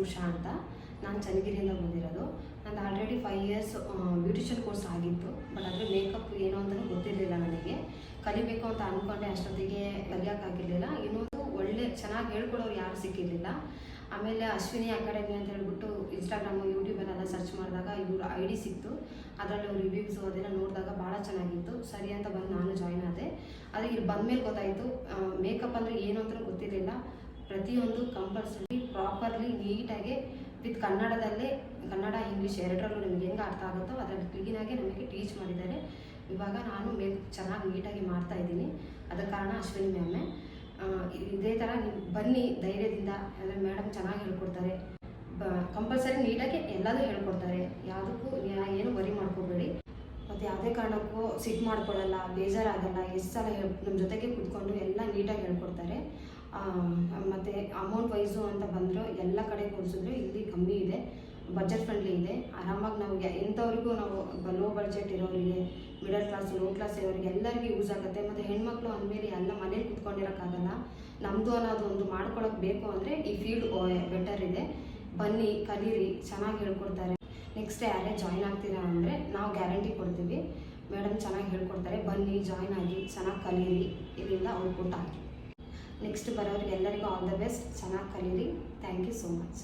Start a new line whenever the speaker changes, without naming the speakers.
ಉಷಾ ಅಂತ. ನಾನು ಚನ್ನಗಿರಿಯಿಂದ ಬಂದಿರೋದು. ನಂದು ಆಲ್ರೆಡಿ 5 ಇಯರ್ಸ್ ಬ್ಯೂಟಿಷಿಯನ್ ಕೋರ್ಸ್ ಆಗಿತ್ತು. ಬಟ್ ಆದರೆ ಮೇಕಪ್ ಏನು ಅಂತಲೂ ಗೊತ್ತಿರಲಿಲ್ಲ ನನಗೆ. ಕಲಿಬೇಕು ಅಂತ ಅಂದ್ಕೊಂಡೆ, ಅಷ್ಟೊತ್ತಿಗೆ ಕಲಿಯೋಕ್ಕಾಗಿರಲಿಲ್ಲ. ಇನ್ನೊಂದು ಒಳ್ಳೆ ಚೆನ್ನಾಗಿ ಹೇಳ್ಕೊಡೋರು ಯಾರು ಸಿಕ್ಕಿರಲಿಲ್ಲ. ಆಮೇಲೆ ಅಶ್ವಿನಿ ಅಕಾಡೆಮಿ ಅಂತ ಹೇಳ್ಬಿಟ್ಟು ಇನ್ಸ್ಟಾಗ್ರಾಮು ಯೂಟ್ಯೂಬಲ್ಲೆಲ್ಲ ಸರ್ಚ್ ಮಾಡಿದಾಗ ಇವ್ರ ID ಸಿಕ್ತು. ಅದರಲ್ಲಿ ರಿವ್ಯೂಸು ಅದೆಲ್ಲ ನೋಡಿದಾಗ ಭಾಳ ಚೆನ್ನಾಗಿತ್ತು. ಸರಿ ಅಂತ ಬಂದು ನಾನು ಜಾಯ್ನ್ ಆದೆ. ಆದರೆ ಇಲ್ಲಿ ಬಂದಮೇಲೆ ಗೊತ್ತಾಯಿತು ಮೇಕಪ್ ಅಂದರೆ ಏನು ಅಂತಲೂ ಗೊತ್ತಿರಲಿಲ್ಲ. ಪ್ರತಿಯೊಂದು ಕಂಪಲ್ಸರಿ ಪ್ರಾಪರ್ಲಿ ನೀಟಾಗಿ ವಿತ್ ಕನ್ನಡದಲ್ಲೇ, ಕನ್ನಡ ಇಂಗ್ಲೀಷ್ ಎರಡರಲ್ಲೂ ನಮಗೆ ಹೆಂಗೆ ಅರ್ಥ ಆಗುತ್ತೋ ಅದರಲ್ಲಿ ಕ್ಲೀನಾಗಿ ನಮಗೆ ಟೀಚ್ ಮಾಡಿದ್ದಾರೆ. ಇವಾಗ ನಾನು ಮೇಕಪ್ ಚೆನ್ನಾಗಿ ನೀಟಾಗಿ ಮಾಡ್ತಾಯಿದ್ದೀನಿ. ಅದಕ್ಕೆ ಕಾರಣ ಅಶ್ವಿನಿ ಮ್ಯಾಮೇ. ಇದೇ ಥರ ನೀವು ಬನ್ನಿ ಧೈರ್ಯದಿಂದ. ಅಂದರೆ ಮೇಡಮ್ ಚೆನ್ನಾಗಿ ಹೇಳ್ಕೊಡ್ತಾರೆ. ಕಂಪಲ್ಸರಿ ನೀಟಾಗಿ ಎಲ್ಲದೂ ಹೇಳ್ಕೊಡ್ತಾರೆ. ಯಾವುದಕ್ಕೂ ಏನು ವರಿ ಮಾಡ್ಕೋಬೇಡಿ. ಮತ್ತು ಯಾವುದೇ ಕಾರಣಕ್ಕೂ ಸಿಟ್ಟು ಮಾಡ್ಕೊಳ್ಳಲ್ಲ, ಬೇಜಾರಾಗಲ್ಲ. ಎಷ್ಟು ಸಲ ನಮ್ಮ ಜೊತೆಗೆ ಕೂತ್ಕೊಂಡು ಎಲ್ಲ ನೀಟಾಗಿ ಹೇಳ್ಕೊಡ್ತಾರೆ. ಮತ್ತು ಅಮೌಂಟ್ ವೈಸು ಅಂತ ಬಂದರೂ ಎಲ್ಲ ಕಡೆ ಕೊಡಿಸಿದ್ರೆ ಇಲ್ಲಿ ಕಮ್ಮಿ ಇದೆ, ಬಜೆಟ್ ಫ್ರೆಂಡ್ಲಿ ಇದೆ. ಆರಾಮಾಗಿ ನಾವು ಎಂಥವ್ರಿಗೂ ನಾವು ಲೋ ಬಡ್ಜೆಟ್ ಇರೋರಿಗೆ, ಮಿಡಲ್ ಕ್ಲಾಸ್, ಲೋ ಕ್ಲಾಸ್ ಇರೋರಿಗೆ ಎಲ್ಲರಿಗೂ ಯೂಸ್ ಆಗುತ್ತೆ. ಮತ್ತು ಹೆಣ್ಮಕ್ಳು ಅಂದಮೇಲೆ ಎಲ್ಲ ಮನೇಲಿ ಕೂತ್ಕೊಂಡಿರೋಕ್ಕಾಗಲ್ಲ. ನಮ್ಮದು ಅನ್ನೋದು ಒಂದು ಮಾಡ್ಕೊಳಕ್ಕೆ ಬೇಕು ಅಂದರೆ ಈ ಫೀಲ್ಡ್ ಬೆಟರ್ ಇದೆ. ಬನ್ನಿ, ಕಲೀರಿ, ಚೆನ್ನಾಗಿ ಹೇಳ್ಕೊಡ್ತಾರೆ. ನೆಕ್ಸ್ಟ್ ಯಾರೇ ಜಾಯ್ನ್ ಆಗ್ತೀರಾ ಅಂದರೆ ನಾವು ಗ್ಯಾರಂಟಿ ಕೊಡ್ತೀವಿ. ಮೇಡಮ್ ಚೆನ್ನಾಗಿ ಹೇಳ್ಕೊಡ್ತಾರೆ. ಬನ್ನಿ, ಜಾಯ್ನ್ ಆಗಿ, ಚೆನ್ನಾಗಿ ಕಲೀರಿ, ಇಲ್ಲಿಂದ ಔಟ್ಪುಟ್ ಆಗಿ. ನೆಕ್ಸ್ಟ್ ಬರೋರಿಗೆ ಎಲ್ಲರಿಗೂ ಆಲ್ ದ ಬೆಸ್ಟ್. ಚೆನ್ನಾಗಿ ಕಲೀರಿ. Thank you so much.